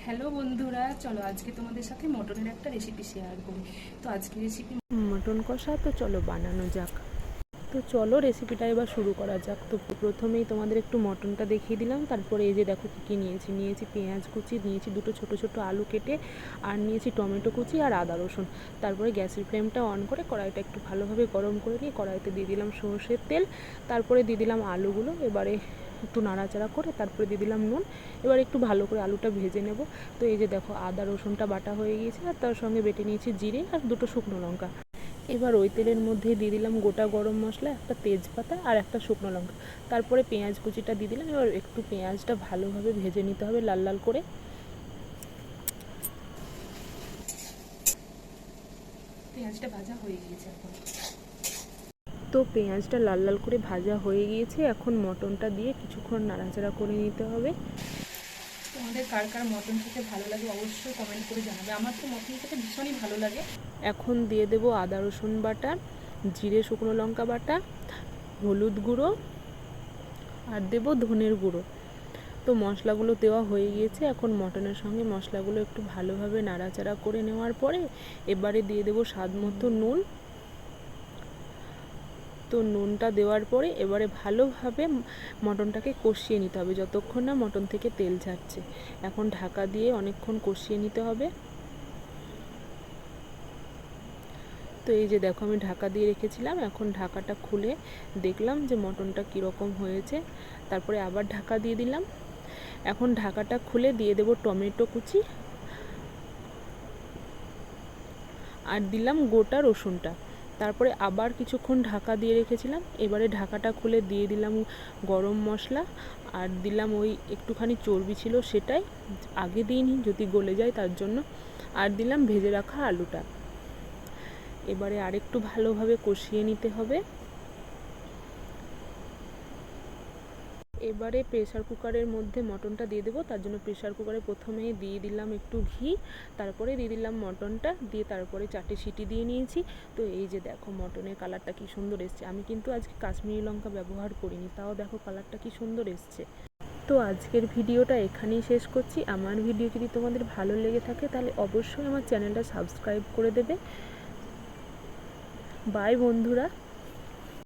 Hello বন্ধুরা, চলো আজকে তোমাদের সাথে মটনের একটা রেসিপি শেয়ার করি। তো আজকে রেসিপি মটন কষা। তো চলো বানানো যাক। তো চলো রেসিপিটা এবার শুরু করা যাক। তো প্রথমেই তোমাদের একটু মটনটা দেখিয়ে দিলাম। তারপরে এই যে দেখো কী কী নিয়েছি পেঁয়াজ কুচি, নিয়েছি দুটো ছোট ছোট আলু কেটে, আর নিয়েছি টমেটো কুচি আর আদা রসুন। তারপরে গ্যাসের ফ্লেমটা অন করে কড়াইটা একটু ভালোভাবে গরম করে নিয়ে কড়াইতে দিয়ে দিলাম সর্ষের তেল। তারপরে দিয়ে দিলাম আলুগুলো, এবারে একটু নাড়াচাড়া করে তারপরে দিয়ে দিলাম নুন। এবার একটু ভালো করে আলুটা ভেজে নেব। তো এই যে দেখো আদা রসুনটা বাটা হয়ে গিয়েছে, আর তার সঙ্গে বেটে নিয়েছি জিরে আর দুটো শুকনো লঙ্কা। এবার ওই তেলের মধ্যে দিয়ে দিলাম গোটা গরম মশলা, একটা তেজপাতা আর একটা শুকনো লঙ্কা। তারপরে পেঁয়াজ কুচিটা দিয়ে দিলাম। এবার একটু পেঁয়াজটা ভালোভাবে ভেজে নিতে হবে লাল লাল করে। পেঁয়াজটা ভাজা হয়ে গিয়েছে এখন। তো পেঁয়াজটা লাল লাল করে ভাজা হয়ে গিয়েছে, এখন মটনটা দিয়ে কিছুক্ষণ নাড়াচাড়া করে নিতে হবে। তোমাদের কার কার মটন খেতে ভালো লাগে অবশ্যই কমেন্ট করে জানাবে। আমার তো মটন খেতে ভীষণই ভালো লাগে। এখন দিয়ে দেবো আদা রসুন বাটা, জিরে শুকনো লঙ্কা বাটা, হলুদ গুঁড়ো, আর দেবো ধনের গুঁড়ো। তো মশলাগুলো দেওয়া হয়ে গিয়েছে। এখন মটনের সঙ্গে মশলাগুলো একটু ভালোভাবে নাড়াচাড়া করে নেওয়ার পরে এবারে দিয়ে দেবো স্বাদ মতো নুন। তো নুনটা দেওয়ার পরে এবারে ভালোভাবে মটনটাকে কষিয়ে নিতে হবে যতক্ষণ না মটন থেকে তেল ছাড়ছে। এখন ঢাকা দিয়ে অনেকক্ষণ কষিয়ে নিতে হবে। তো এই যে দেখো আমি ঢাকা দিয়ে রেখেছিলাম, এখন ঢাকাটা খুলে দেখলাম যে মটনটা কীরকম হয়েছে। তারপরে আবার ঢাকা দিয়ে দিলাম। এখন ঢাকাটা খুলে দিয়ে দেবো টমেটো কুচি, আর দিলাম গোটা রসুনটা। তারপরে আবার কিছুক্ষণ ঢাকা দিয়ে রেখেছিলাম। এবারে ঢাকাটা খুলে দিয়ে দিলাম গরম মশলা, আর দিলাম ওই একটুখানি চর্বি ছিল সেটাই, আগে দিইনি যদি গলে যায় তার জন্য, আর দিলাম ভেজে রাখা আলুটা। এবারে আরেকটু ভালোভাবে কষিয়ে নিতে হবে। এবারে প্রেসার কুকারের মধ্যে মটনটা দিয়ে দেবো। তার জন্য প্রেসার কুকারে প্রথমেই দিয়ে দিলাম একটু ঘি, তারপরে দিয়ে দিলাম মটনটা দিয়ে, তারপরে 4টে সিটি দিয়ে নিয়েছি। তো এই যে দেখো মটনের কালারটা কি সুন্দর এসছে। আমি কিন্তু আজকে কাশ্মীরি লঙ্কা ব্যবহার করিনি, তাও দেখো কালারটা কি সুন্দর এসছে। তো আজকের ভিডিওটা এখানেই শেষ করছি। আমার ভিডিও যদি তোমাদের ভালো লেগে থাকে তাহলে অবশ্যই আমার চ্যানেলটা সাবস্ক্রাইব করে দেবে। বাই বন্ধুরা।